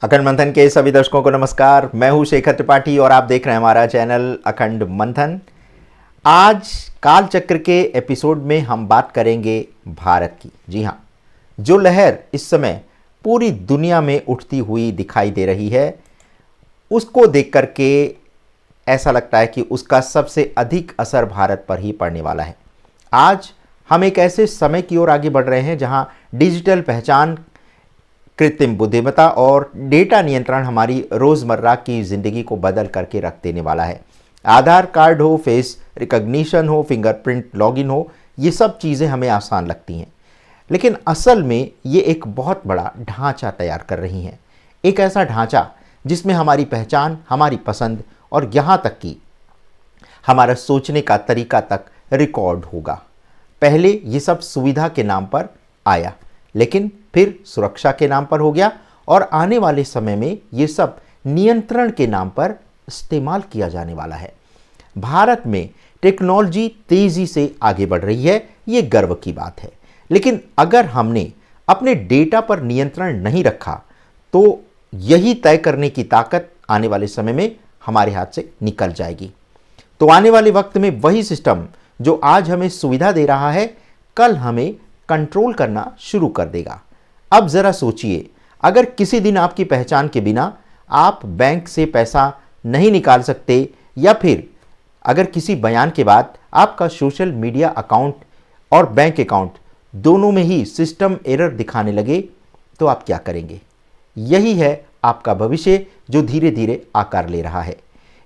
अखंड मंथन के सभी दर्शकों को नमस्कार। मैं हूं शेखर त्रिपाठी और आप देख रहे हैं हमारा चैनल अखंड मंथन। आज काल चक्र के एपिसोड में हम बात करेंगे भारत की। जी हां, जो लहर इस समय पूरी दुनिया में उठती हुई दिखाई दे रही है, उसको देख करके ऐसा लगता है कि उसका सबसे अधिक असर भारत पर ही पड़ने वाला है। आज हम एक ऐसे समय की ओर आगे बढ़ रहे हैं जहां डिजिटल पहचान, कृत्रिम बुद्धिमत्ता और डेटा नियंत्रण हमारी रोज़मर्रा की ज़िंदगी को बदल करके रख देने वाला है। आधार कार्ड हो, फेस रिकॉग्निशन हो, फिंगरप्रिंट लॉगिन हो, ये सब चीज़ें हमें आसान लगती हैं, लेकिन असल में ये एक बहुत बड़ा ढांचा तैयार कर रही हैं। एक ऐसा ढांचा जिसमें हमारी पहचान, हमारी पसंद और यहाँ तक कि हमारा सोचने का तरीका तक रिकॉर्ड होगा। पहले ये सब सुविधा के नाम पर आया, लेकिन फिर सुरक्षा के नाम पर हो गया और आने वाले समय में ये सब नियंत्रण के नाम पर इस्तेमाल किया जाने वाला है। भारत में टेक्नोलॉजी तेजी से आगे बढ़ रही है, ये गर्व की बात है, लेकिन अगर हमने अपने डेटा पर नियंत्रण नहीं रखा तो यही तय करने की ताकत आने वाले समय में हमारे हाथ से निकल जाएगी। तो आने वाले वक्त में वही सिस्टम जो आज हमें सुविधा दे रहा है, कल हमें कंट्रोल करना शुरू कर देगा। अब जरा सोचिए, अगर किसी दिन आपकी पहचान के बिना आप बैंक से पैसा नहीं निकाल सकते, या फिर अगर किसी बयान के बाद आपका सोशल मीडिया अकाउंट और बैंक अकाउंट दोनों में ही सिस्टम एरर दिखाने लगे, तो आप क्या करेंगे? यही है आपका भविष्य जो धीरे धीरे आकार ले रहा है।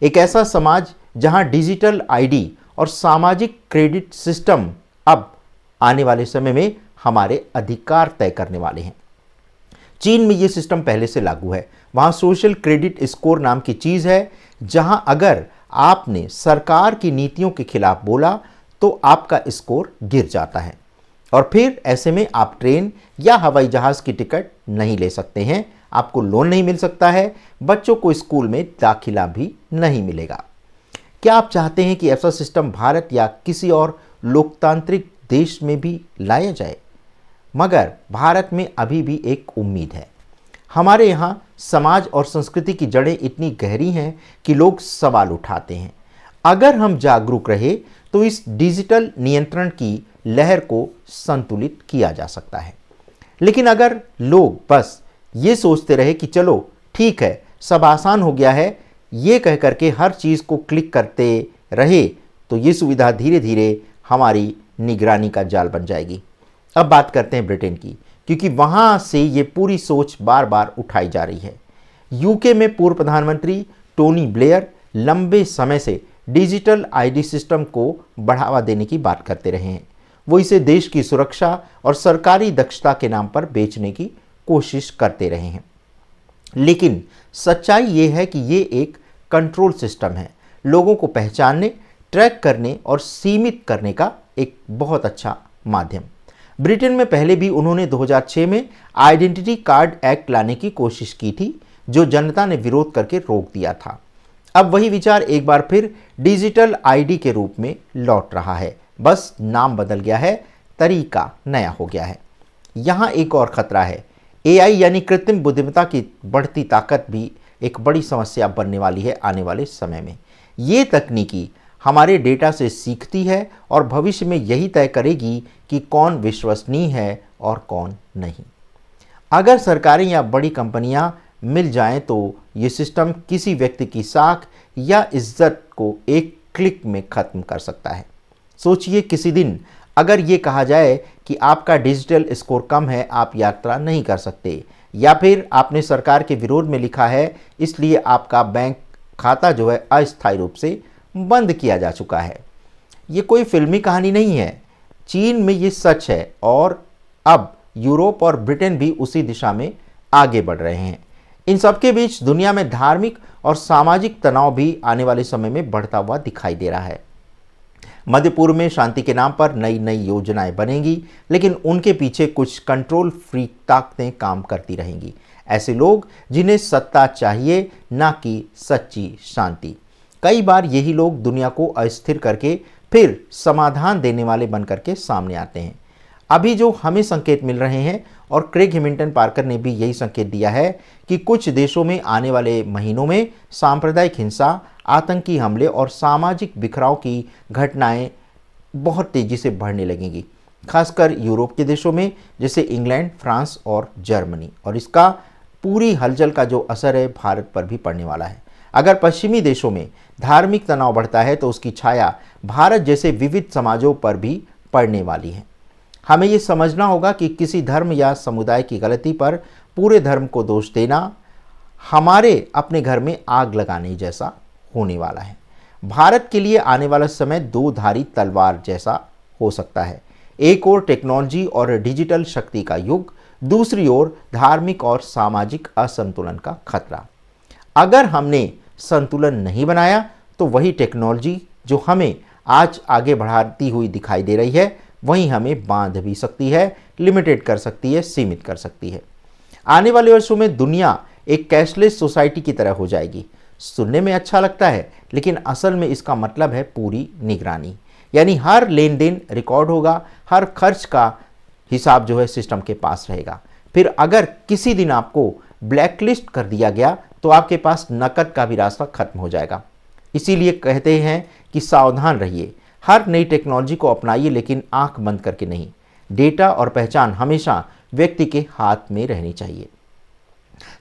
एक ऐसा समाज जहां डिजिटल आईडी और सामाजिक क्रेडिट सिस्टम अब आने वाले समय में हमारे अधिकार तय करने वाले हैं। चीन में यह सिस्टम पहले से लागू है। वहां सोशल क्रेडिट स्कोर नाम की चीज है, जहां अगर आपने सरकार की नीतियों के खिलाफ बोला तो आपका स्कोर गिर जाता है और फिर ऐसे में आप ट्रेन या हवाई जहाज की टिकट नहीं ले सकते हैं, आपको लोन नहीं मिल सकता है, बच्चों को स्कूल में दाखिला भी नहीं मिलेगा। क्या आप चाहते हैं कि ऐसा सिस्टम भारत या किसी और लोकतांत्रिक देश में भी लाया जाए? मगर भारत में अभी भी एक उम्मीद है। हमारे यहाँ समाज और संस्कृति की जड़ें इतनी गहरी हैं कि लोग सवाल उठाते हैं। अगर हम जागरूक रहे तो इस डिजिटल नियंत्रण की लहर को संतुलित किया जा सकता है। लेकिन अगर लोग बस ये सोचते रहे कि चलो ठीक है, सब आसान हो गया है, ये कह करके हर चीज़ को क्लिक करते रहे, तो ये सुविधा धीरे धीरे हमारी निगरानी का जाल बन जाएगी। अब बात करते हैं ब्रिटेन की, क्योंकि वहाँ से ये पूरी सोच बार बार उठाई जा रही है। यूके में पूर्व प्रधानमंत्री टोनी ब्लेयर लंबे समय से डिजिटल आईडी सिस्टम को बढ़ावा देने की बात करते रहे हैं। वो इसे देश की सुरक्षा और सरकारी दक्षता के नाम पर बेचने की कोशिश करते रहे हैं, लेकिन सच्चाई ये है कि ये एक कंट्रोल सिस्टम है, लोगों को पहचानने, ट्रैक करने और सीमित करने का एक बहुत अच्छा माध्यम। ब्रिटेन में पहले भी उन्होंने 2006 में आइडेंटिटी कार्ड एक्ट लाने की कोशिश की थी, जो जनता ने विरोध करके रोक दिया था। अब वही विचार एक बार फिर डिजिटल आईडी के रूप में लौट रहा है, बस नाम बदल गया है, तरीका नया हो गया है। यहाँ एक और खतरा है। एआई यानी कृत्रिम बुद्धिमत्ता की बढ़ती ताकत भी एक बड़ी समस्या बनने वाली है आने वाले समय में। ये तकनीकी हमारे डेटा से सीखती है और भविष्य में यही तय करेगी कि कौन विश्वसनीय है और कौन नहीं। अगर सरकारें या बड़ी कंपनियां मिल जाएं तो ये सिस्टम किसी व्यक्ति की साख या इज्जत को एक क्लिक में ख़त्म कर सकता है। सोचिए, किसी दिन अगर ये कहा जाए कि आपका डिजिटल स्कोर कम है, आप यात्रा नहीं कर सकते, या फिर आपने सरकार के विरोध में लिखा है इसलिए आपका बैंक खाता जो है अस्थायी रूप से बंद किया जा चुका है। ये कोई फिल्मी कहानी नहीं है, चीन में ये सच है और अब यूरोप और ब्रिटेन भी उसी दिशा में आगे बढ़ रहे हैं। इन सबके बीच दुनिया में धार्मिक और सामाजिक तनाव भी आने वाले समय में बढ़ता हुआ दिखाई दे रहा है। मध्य पूर्व में शांति के नाम पर नई नई योजनाएं बनेंगी, लेकिन उनके पीछे कुछ कंट्रोल फ्रीक ताकतें काम करती रहेंगी। ऐसे लोग जिन्हें सत्ता चाहिए, ना कि सच्ची शांति। कई बार यही लोग दुनिया को अस्थिर करके फिर समाधान देने वाले बनकर के सामने आते हैं। अभी जो हमें संकेत मिल रहे हैं, और क्रेग हेमिल्टन पार्कर ने भी यही संकेत दिया है कि कुछ देशों में आने वाले महीनों में सांप्रदायिक हिंसा, आतंकी हमले और सामाजिक बिखराव की घटनाएं बहुत तेजी से बढ़ने लगेंगी, खासकर यूरोप के देशों में जैसे इंग्लैंड, फ्रांस और जर्मनी। और इसका पूरी हलचल का जो असर है भारत पर भी पड़ने वाला है। अगर पश्चिमी देशों में धार्मिक तनाव बढ़ता है तो उसकी छाया भारत जैसे विविध समाजों पर भी पड़ने वाली है। हमें ये समझना होगा कि किसी धर्म या समुदाय की गलती पर पूरे धर्म को दोष देना हमारे अपने घर में आग लगाने जैसा होने वाला है। भारत के लिए आने वाला समय दो धारी तलवार जैसा हो सकता है। एक ओर टेक्नोलॉजी और डिजिटल शक्ति का युग, दूसरी ओर धार्मिक और सामाजिक असंतुलन का खतरा। अगर हमने संतुलन नहीं बनाया तो वही टेक्नोलॉजी जो हमें आज आगे बढ़ाती हुई दिखाई दे रही है, वहीं हमें बांध भी सकती है, लिमिटेड कर सकती है, सीमित कर सकती है। आने वाले वर्षों में दुनिया एक कैशलेस सोसाइटी की तरह हो जाएगी। सुनने में अच्छा लगता है, लेकिन असल में इसका मतलब है पूरी निगरानी। यानी हर लेन देन रिकॉर्ड होगा, हर खर्च का हिसाब जो है सिस्टम के पास रहेगा। फिर अगर किसी दिन आपको ब्लैकलिस्ट कर दिया गया तो आपके पास नकद का भी रास्ता खत्म हो जाएगा। इसीलिए कहते हैं कि सावधान रहिए, हर नई टेक्नोलॉजी को अपनाइए, लेकिन आंख बंद करके नहीं। डेटा और पहचान हमेशा व्यक्ति के हाथ में रहनी चाहिए,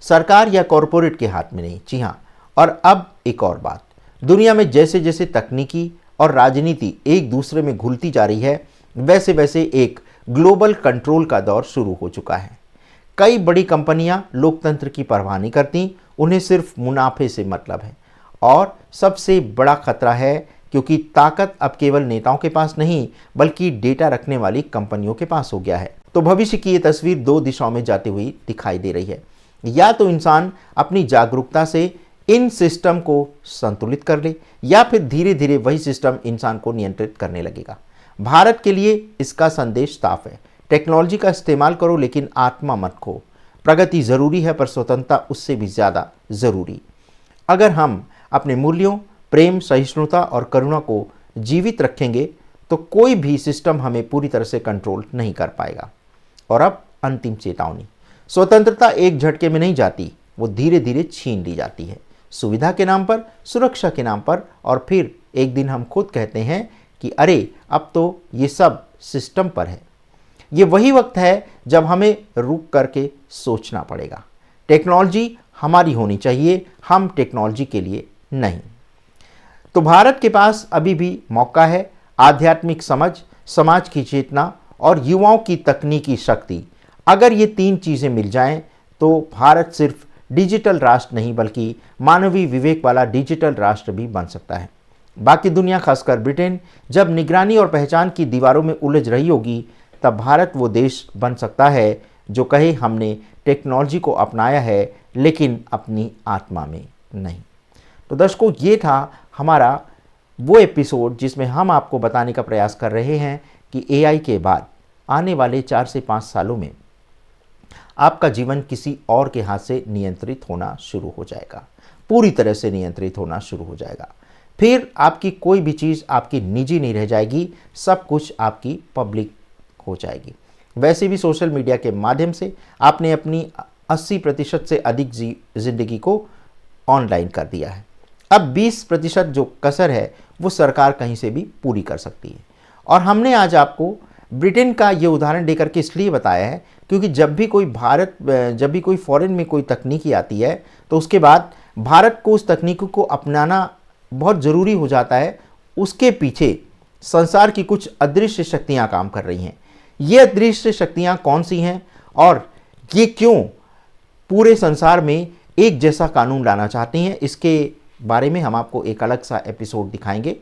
सरकार या कॉरपोरेट के हाथ में नहीं। जी हाँ, और अब एक और बात, दुनिया में जैसे जैसे तकनीकी और राजनीति एक दूसरे में घुलती जा रही है, वैसे वैसे एक ग्लोबल कंट्रोल का दौर शुरू हो चुका है। कई बड़ी कंपनियां लोकतंत्र की परवाह नहीं करती, उन्हें सिर्फ मुनाफे से मतलब है। और सबसे बड़ा खतरा है, क्योंकि ताकत अब केवल नेताओं के पास नहीं बल्कि डेटा रखने वाली कंपनियों के पास हो गया है। तो भविष्य की ये तस्वीर दो दिशाओं में जाती हुई दिखाई दे रही है। या तो इंसान अपनी जागरूकता से इन सिस्टम को संतुलित कर ले, या फिर धीरे धीरे वही सिस्टम इंसान को नियंत्रित करने लगेगा। भारत के लिए इसका संदेश साफ है, टेक्नोलॉजी का इस्तेमाल करो लेकिन आत्मा मत खो। प्रगति जरूरी है पर स्वतंत्रता उससे भी ज़्यादा ज़रूरी। अगर हम अपने मूल्यों, प्रेम, सहिष्णुता और करुणा को जीवित रखेंगे तो कोई भी सिस्टम हमें पूरी तरह से कंट्रोल नहीं कर पाएगा। और अब अंतिम चेतावनी, स्वतंत्रता एक झटके में नहीं जाती, वो धीरे धीरे छीन ली जाती है, सुविधा के नाम पर, सुरक्षा के नाम पर, और फिर एक दिन हम खुद कहते हैं कि अरे अब तो ये सब सिस्टम पर है। ये वही वक्त है जब हमें रुक करके सोचना पड़ेगा। टेक्नोलॉजी हमारी होनी चाहिए, हम टेक्नोलॉजी के लिए नहीं। तो भारत के पास अभी भी मौका है। आध्यात्मिक समझ, समाज की चेतना और युवाओं की तकनीकी शक्ति, अगर ये तीन चीज़ें मिल जाएं तो भारत सिर्फ डिजिटल राष्ट्र नहीं बल्कि मानवीय विवेक वाला डिजिटल राष्ट्र भी बन सकता है। बाकी दुनिया, खासकर ब्रिटेन, जब निगरानी और पहचान की दीवारों में उलझ रही होगी, तब भारत वो देश बन सकता है जो कहे हमने टेक्नोलॉजी को अपनाया है लेकिन अपनी आत्मा में नहीं। तो दर्शकों, ये था हमारा वो एपिसोड जिसमें हम आपको बताने का प्रयास कर रहे हैं कि एआई के बाद आने वाले 4 से 5 सालों में आपका जीवन किसी और के हाथ से नियंत्रित होना शुरू हो जाएगा, पूरी तरह से नियंत्रित होना शुरू हो जाएगा। फिर आपकी कोई भी चीज़ आपकी निजी नहीं रह जाएगी, सब कुछ आपकी पब्लिक हो जाएगी। वैसे भी सोशल मीडिया के माध्यम से आपने अपनी 80% से अधिक जिंदगी को ऑनलाइन कर दिया है। अब 20% जो कसर है वो सरकार कहीं से भी पूरी कर सकती है। और हमने आज आपको ब्रिटेन का ये उदाहरण देकर के इसलिए बताया है क्योंकि जब भी कोई फॉरेन में कोई तकनीकी आती है तो उसके बाद भारत को उस तकनीक को अपनाना बहुत ज़रूरी हो जाता है। उसके पीछे संसार की कुछ अदृश्य शक्तियाँ काम कर रही हैं। ये अदृश्य शक्तियाँ कौन सी हैं और ये क्यों पूरे संसार में एक जैसा कानून लाना चाहती हैं, इसके बारे में हम आपको एक अलग सा एपिसोड दिखाएंगे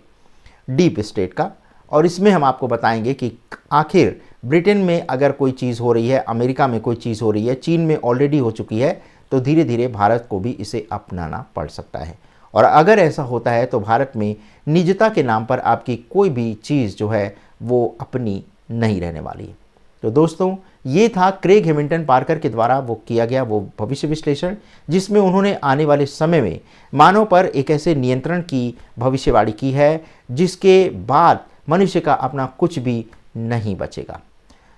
डीप स्टेट का। और इसमें हम आपको बताएंगे कि आखिर ब्रिटेन में अगर कोई चीज़ हो रही है, अमेरिका में कोई चीज़ हो रही है, चीन में ऑलरेडी हो चुकी है, तो धीरे धीरे भारत को भी इसे अपनाना पड़ सकता है। और अगर ऐसा होता है तो भारत में निजता के नाम पर आपकी कोई भी चीज़ जो है वो अपनी नहीं रहने वाली है। तो दोस्तों, ये था क्रेग हेमिल्टन पार्कर के द्वारा वो किया गया वो भविष्य विश्लेषण, जिसमें उन्होंने आने वाले समय में मानव पर एक ऐसे नियंत्रण की भविष्यवाणी की है जिसके बाद मनुष्य का अपना कुछ भी नहीं बचेगा।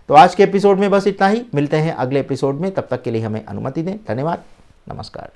तो आज के एपिसोड में बस इतना ही, मिलते हैं अगले एपिसोड में, तब तक के लिए हमें अनुमति दें। धन्यवाद, नमस्कार।